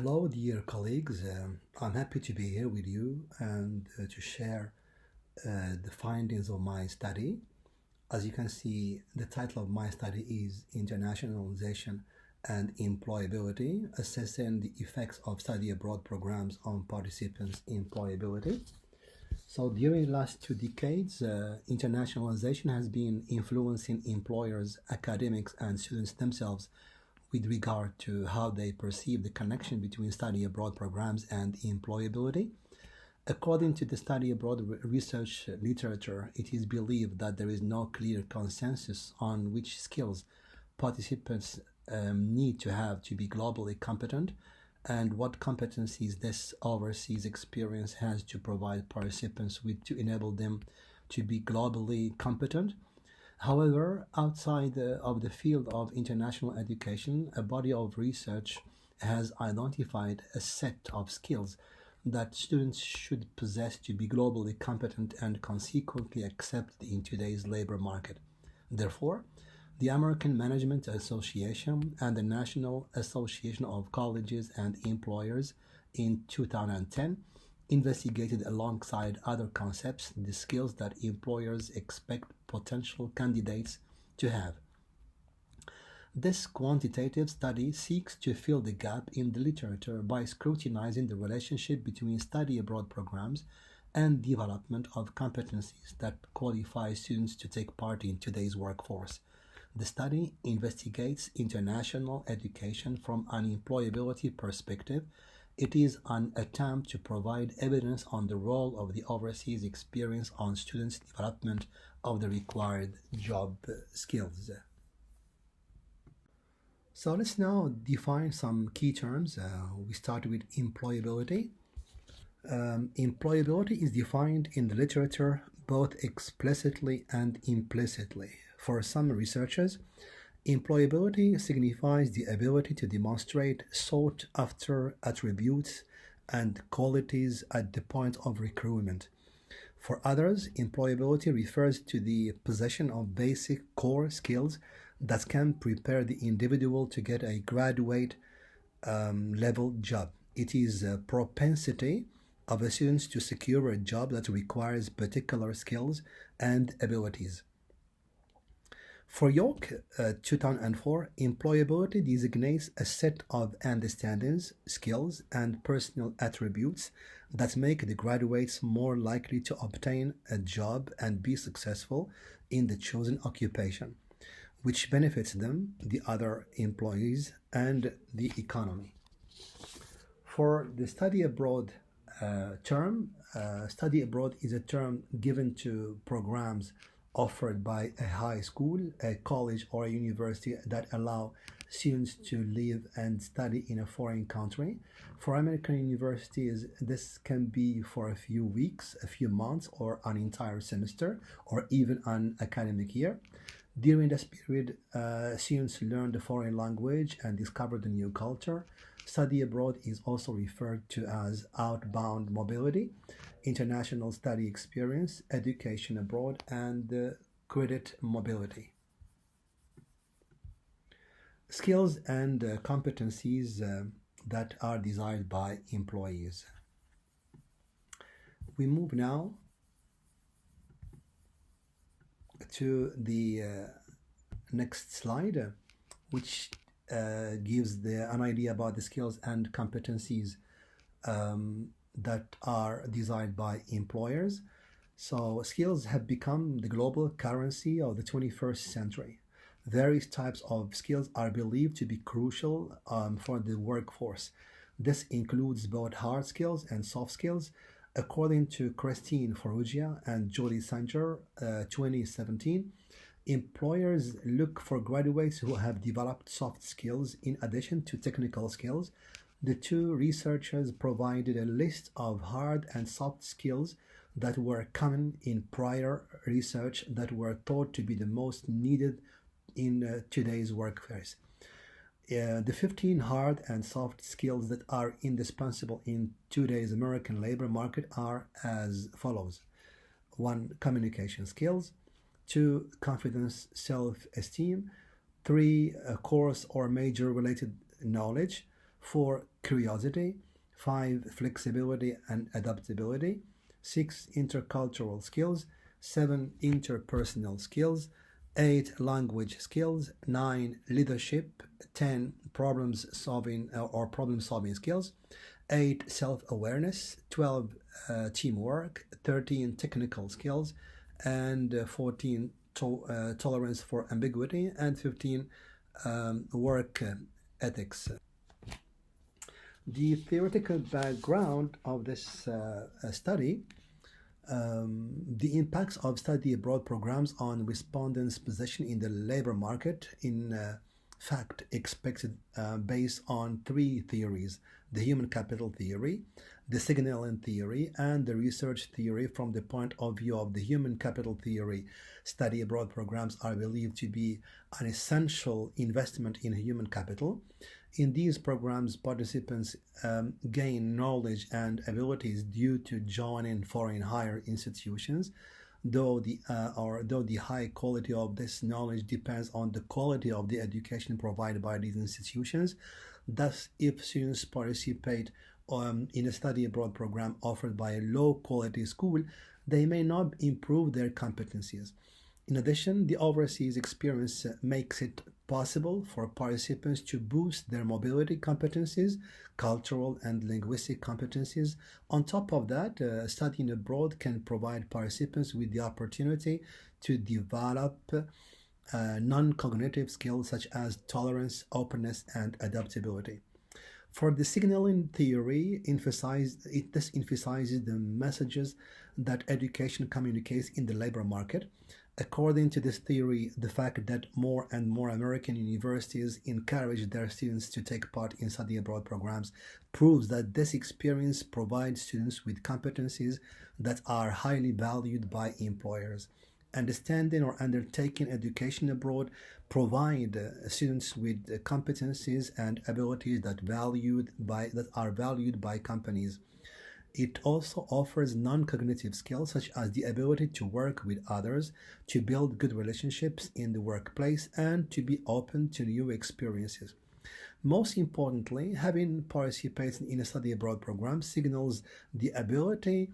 Hello, dear colleagues. I'm happy to be here with you and to share the findings of my study. As you can see, the title of my study is Internationalization and Employability, assessing the effects of study abroad programs on participants' employability. So during the last 2 decades, internationalization has been influencing employers, academics, and students themselves with regard to how they perceive the connection between study abroad programs and employability. According to the study abroad research literature, it is believed that there is no clear consensus on which skills participants need to have to be globally competent and what competencies this overseas experience has to provide participants with to enable them to be globally competent. However, outside of the field of international education, a body of research has identified a set of skills that students should possess to be globally competent and consequently accepted in today's labor market. Therefore, the American Management Association and the National Association of Colleges and Employers in 2010 investigated alongside other concepts the skills that employers expect potential candidates to have. This quantitative study seeks to fill the gap in the literature by scrutinizing the relationship between study abroad programs and development of competencies that qualify students to take part in today's workforce. The study investigates international education from an employability perspective. It is an attempt to provide evidence on the role of the overseas experience on students' development of the required job skills. So let's now define some key terms. We start with employability. Employability is defined in the literature both explicitly and implicitly. For some researchers, employability signifies the ability to demonstrate sought after attributes and qualities at the point of recruitment. For others, employability refers to the possession of basic core skills that can prepare the individual to get a graduate level job. It is a propensity of a student to secure a job that requires particular skills and abilities. For York, 2004, employability designates a set of understandings, skills, and personal attributes that make the graduates more likely to obtain a job and be successful in the chosen occupation, which benefits them, the other employees, and the economy. For the study abroad term, study abroad is a term given to programs offered by a high school, a college, or a university that allow students to live and study in a foreign country. For American universities, this can be for a few weeks, a few months, or an entire semester, or even an academic year. During this period, students learn the foreign language and discover the new culture. Study abroad is also referred to as outbound mobility, international study experience, education abroad, and credit mobility. Skills and competencies that are desired by employees. We move now to the next slide, which gives an idea about the skills and competencies that are desired by employers. So skills have become the global currency of the 21st century. Various types of skills are believed to be crucial for the workforce. This includes both hard skills and soft skills. According to Christine Foruggia and Jody Sanger, 2017, employers look for graduates who have developed soft skills in addition to technical skills. The two researchers provided a list of hard and soft skills that were common in prior research that were thought to be the most needed in today's workforce. The 15 hard and soft skills that are indispensable in today's American labor market are as follows. 1. Communication skills. 2. Confidence, self-esteem. 3. Course or major related knowledge. 4. Curiosity. 5. Flexibility and adaptability. 6. Intercultural skills. 7. Interpersonal skills. 8. Language skills. 9. Leadership. 10. Problem solving skills. 8. Self-awareness. 12. Teamwork. 13. Technical skills. And 14. Tolerance for ambiguity. And 15. Work ethics. The theoretical background of this study, the impacts of study abroad programs on respondents' position in the labor market, in fact, expected based on 3 theories: the human capital theory, the signaling theory, and the research theory. From the point of view of the human capital theory, study abroad programs are believed to be an essential investment in human capital. In these programs, participants gain knowledge and abilities due to joining foreign higher institutions, though the high quality of this knowledge depends on the quality of the education provided by these institutions. Thus, if students participate in a study abroad program offered by a low quality school, they may not improve their competencies. In addition, the overseas experience makes it possible for participants to boost their mobility competencies, cultural and linguistic competencies. On top of that, studying abroad can provide participants with the opportunity to develop non-cognitive skills such as tolerance, openness, and adaptability. For the signaling theory, this emphasizes the messages that education communicates in the labor market. According to this theory, the fact that more and more American universities encourage their students to take part in study abroad programs proves that this experience provides students with competencies that are highly valued by employers. Understanding or undertaking education abroad provide students with competencies and abilities that are valued by companies. It also offers non-cognitive skills such as the ability to work with others, to build good relationships in the workplace, and to be open to new experiences. Most importantly, having participated in a study abroad program signals the ability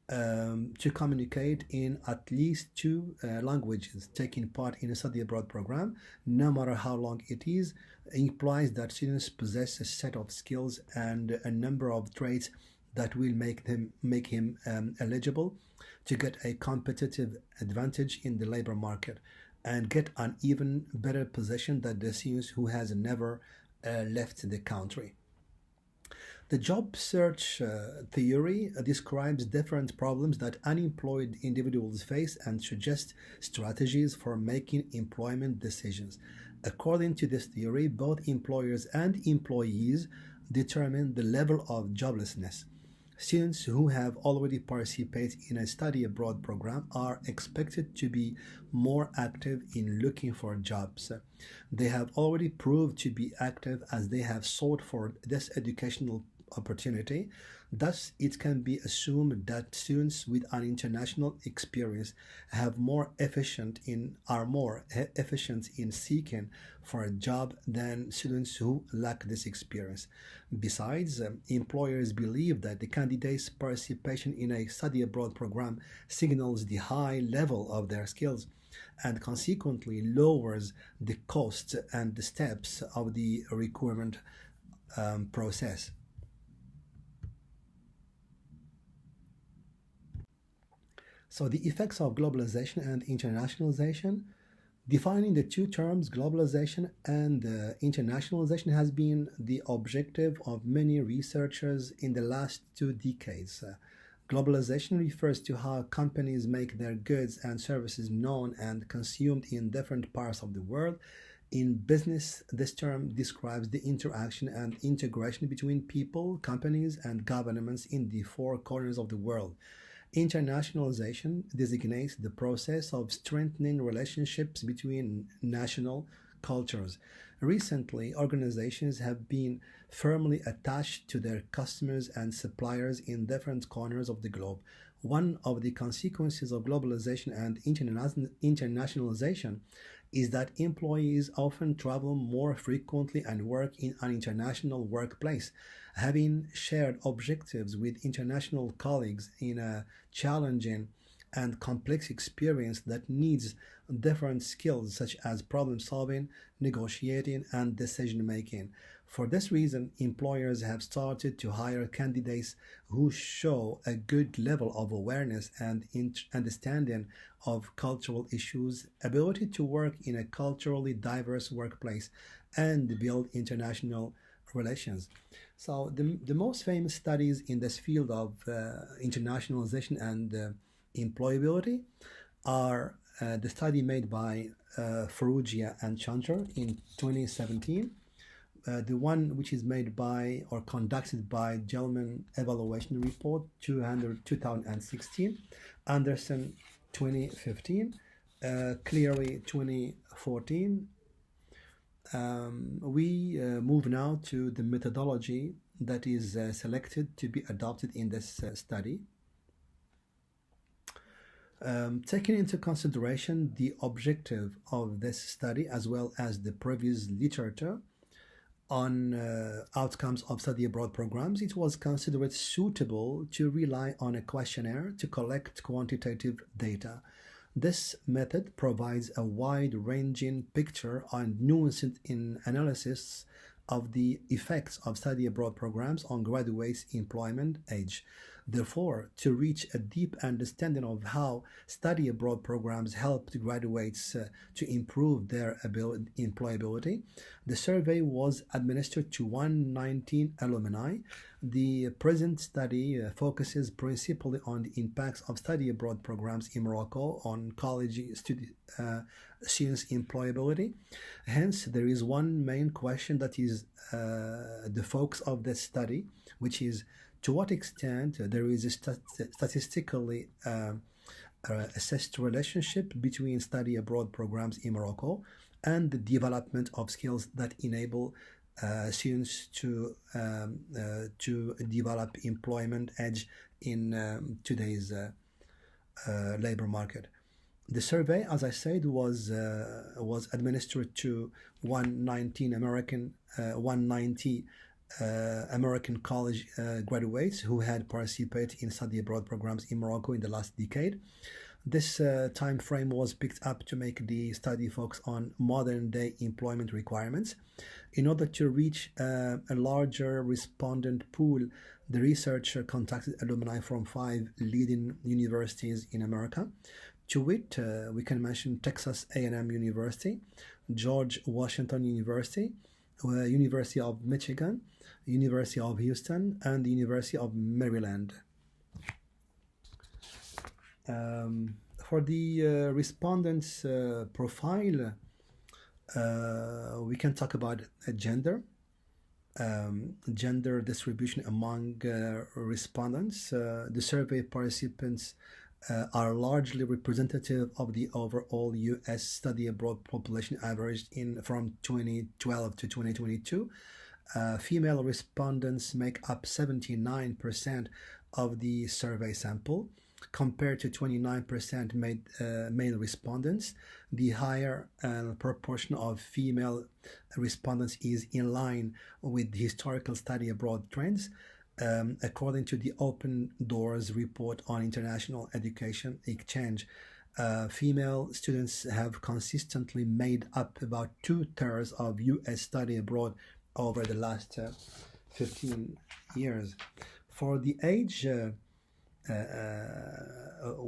to communicate in at least 2 languages. Taking part in a study abroad program, no matter how long it is, implies that students possess a set of skills and a number of traits that will make him eligible to get a competitive advantage in the labor market and get an even better position than the students who has never left the country. The job search theory describes different problems that unemployed individuals face and suggests strategies for making employment decisions. According to this theory, both employers and employees determine the level of joblessness. Students who have already participated in a study abroad program are expected to be more active in looking for jobs. They have already proved to be active as they have sought for this educational opportunity. Thus, it can be assumed that students with an international experience are more efficient in seeking for a job than students who lack this experience. Besides, employers believe that the candidate's participation in a study abroad program signals the high level of their skills and consequently lowers the costs and the steps of the recruitment process. So the effects of globalization and internationalization. Defining the 2 terms, globalization and internationalization, has been the objective of many researchers in the last 2 decades. Globalization refers to how companies make their goods and services known and consumed in different parts of the world. In business, this term describes the interaction and integration between people, companies, and governments in the 4 corners of the world. Internationalization designates the process of strengthening relationships between national cultures. Recently, organizations have been firmly attached to their customers and suppliers in different corners of the globe. One of the consequences of globalization and internationalization is that employees often travel more frequently and work in an international workplace. Having shared objectives with international colleagues in a challenging and complex experience that needs different skills such as problem solving, negotiating, and decision making. For this reason, employers have started to hire candidates who show a good level of awareness and understanding of cultural issues, ability to work in a culturally diverse workplace, and build international relations. So, the most famous studies in this field of internationalization and employability are the study made by Farrugia and Chandra in 2017, the one which is made by or conducted by Gelman Evaluation Report 2016, Anderson 2015, Cleary 2014. We move now to the methodology that is selected to be adopted in this study. Taking into consideration the objective of this study as well as the previous literature on outcomes of study abroad programs, it was considered suitable to rely on a questionnaire to collect quantitative data. This method provides a wide-ranging picture and nuanced in analysis of the effects of study abroad programs on graduates' employment age. Therefore, to reach a deep understanding of how study abroad programs helped graduates to improve their employability, the survey was administered to 119 alumni. The present study focuses principally on the impacts of study abroad programs in Morocco on college students' employability. Hence, there is one main question that is the focus of this study, which is to what extent there is a statistically assessed relationship between study abroad programs in Morocco and the development of skills that enable students to develop employment edge in today's labor market. The survey, as I said, was administered to 190 American college graduates who had participated in study abroad programs in Morocco in the last decade. This time frame was picked up to make the study focus on modern day employment requirements. In order to reach a larger respondent pool, the researcher contacted alumni from 5 leading universities in America. To it, we can mention Texas A&M University, George Washington University, University of Michigan, University of Houston, and the University of Maryland. For the respondents' profile, we can talk about gender distribution among respondents. The survey participants are largely representative of the overall U.S. study abroad population averaged from 2012 to 2022. Female respondents make up 79% of the survey sample, compared to 29% male respondents. The higher proportion of female respondents is in line with historical study abroad trends. According to the Open Doors report on international education exchange, female students have consistently made up about 2/3 of U.S. study abroad over the last 15 years. For the age,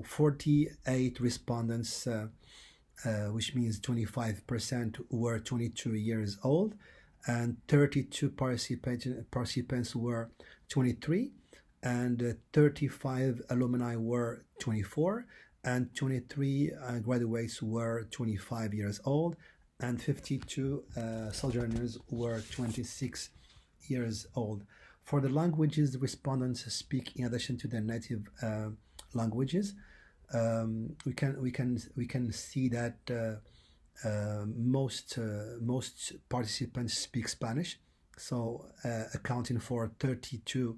48 respondents, which means 25%, were 22 years old, and 32 participants were 23, and 35 alumni were 24, and 23 graduates were 25 years old, and 52 sojourners were 26 years old. For the languages the respondents speak in addition to their native languages, we can see that most participants speak Spanish, so accounting for 32%.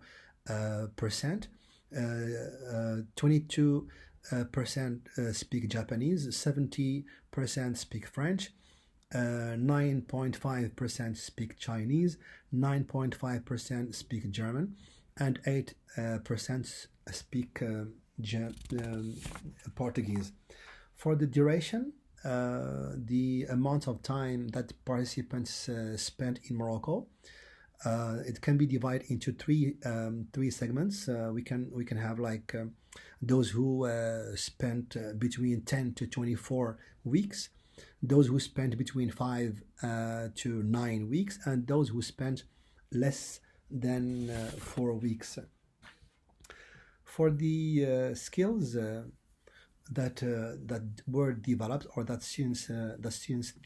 22 speak Japanese, 70% speak French, 9.5% speak Chinese, 9.5% speak German, and 8% speak Portuguese. For the duration, the amount of time that participants spent in Morocco, it can be divided into three segments. We can have like those who spent between 10 to 24 weeks, those who spent between 5 to 9 weeks, and those who spent less than 4 weeks. For the skills that were developed, or that students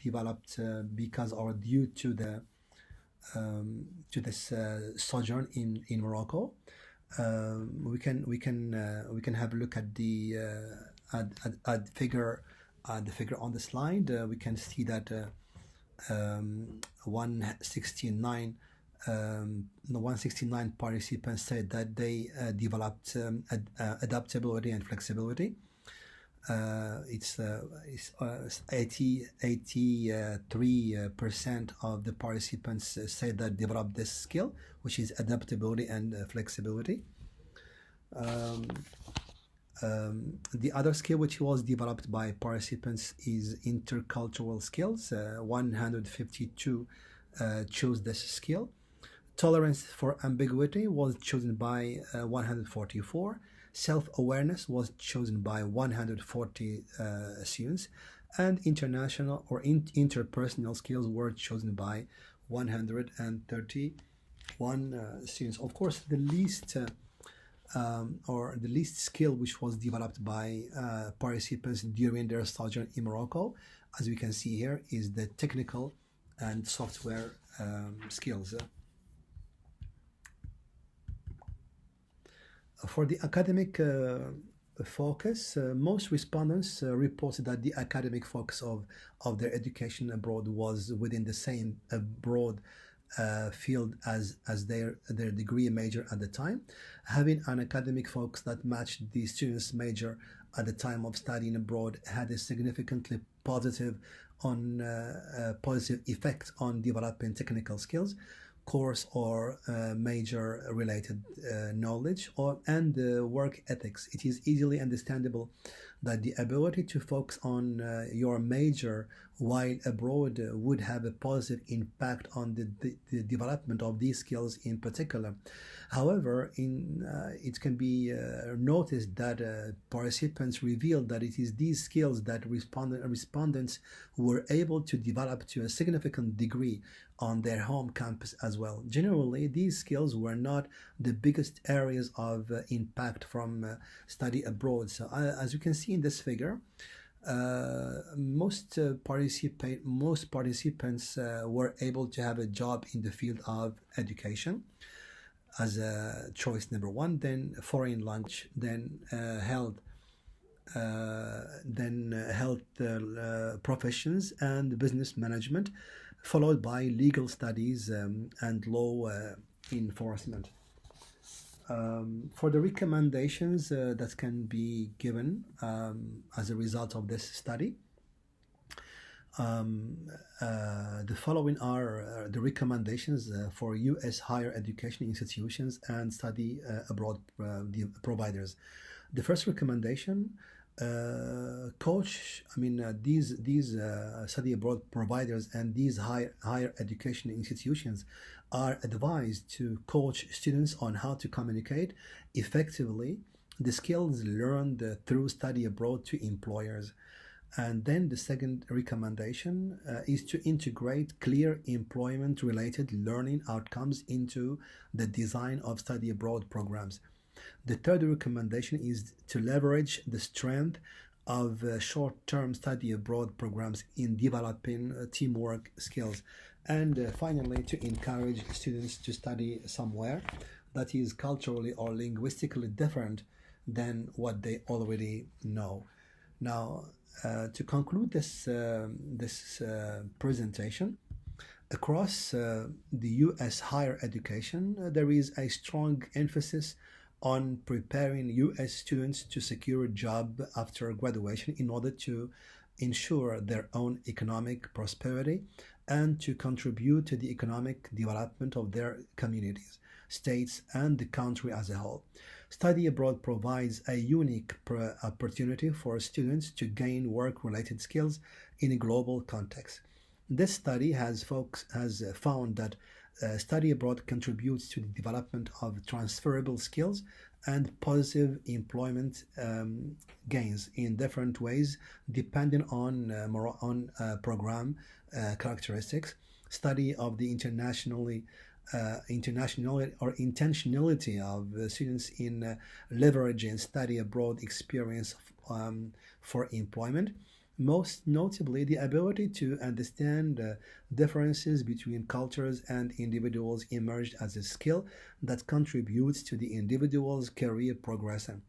developed because or due to this sojourn in Morocco, we can have a look at the figure on the slide. We can see that 169 participants said that they developed adaptability and flexibility. It's 83% of the participants say that developed this skill, which is adaptability and flexibility. The other skill which was developed by participants is intercultural skills. 152 chose this skill. Tolerance for ambiguity was chosen by 144. Self-awareness was chosen by 140 students, and international or interpersonal skills were chosen by 131 students. Of course, the least skill which was developed by participants during their sojourn in Morocco, as we can see here, is the technical and software skills. For the academic focus, most respondents reported that the academic focus of their education abroad was within the same broad field as their degree major at the time. Having an academic focus that matched the students' major at the time of studying abroad had a significantly positive effect on developing technical skills, course or major related knowledge and work ethics. It is easily understandable that the ability to focus on your major while abroad would have a positive impact on the development of these skills in particular. However, it can be noticed that participants revealed that it is these skills that respondents were able to develop to a significant degree on their home campus as well. Generally, these skills were not the biggest areas of impact from study abroad. So as you can see in this figure, most participants were able to have a job in the field of education as a choice number one, then foreign language, then health professions and business management, followed by legal studies and law enforcement. For the recommendations that can be given as a result of this study, the following are the recommendations for U.S. higher education institutions and study abroad providers. The first recommendation, these study abroad providers and these higher education institutions are advised to coach students on how to communicate effectively the skills learned through study abroad to employers. And then the second recommendation is to integrate clear employment-related learning outcomes into the design of study abroad programs. The third recommendation is to leverage the strength of short-term study abroad programs in developing teamwork skills. And finally, to encourage students to study somewhere that is culturally or linguistically different than what they already know. Now, to conclude this presentation, across the U.S. higher education, there is a strong emphasis on preparing U.S. students to secure a job after graduation in order to ensure their own economic prosperity and to contribute to the economic development of their communities, states, and the country as a whole. Study abroad provides a unique opportunity for students to gain work-related skills in a global context. This study has found that study abroad contributes to the development of transferable skills and positive employment gains in different ways depending on program characteristics. Study of the intentionality of students in leveraging study abroad experience for employment, most notably the ability to understand differences between cultures and individuals emerged as a skill that contributes to the individual's career progression.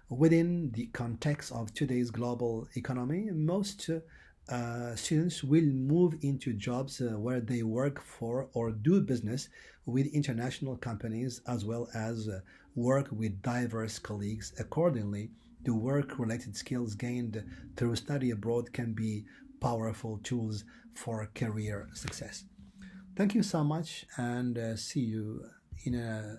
Within the context of today's global economy, most students will move into jobs where they work for or do business with international companies as well as work with diverse colleagues. Accordingly, the work-related skills gained through study abroad can be powerful tools for career success. Thank you so much and see you in a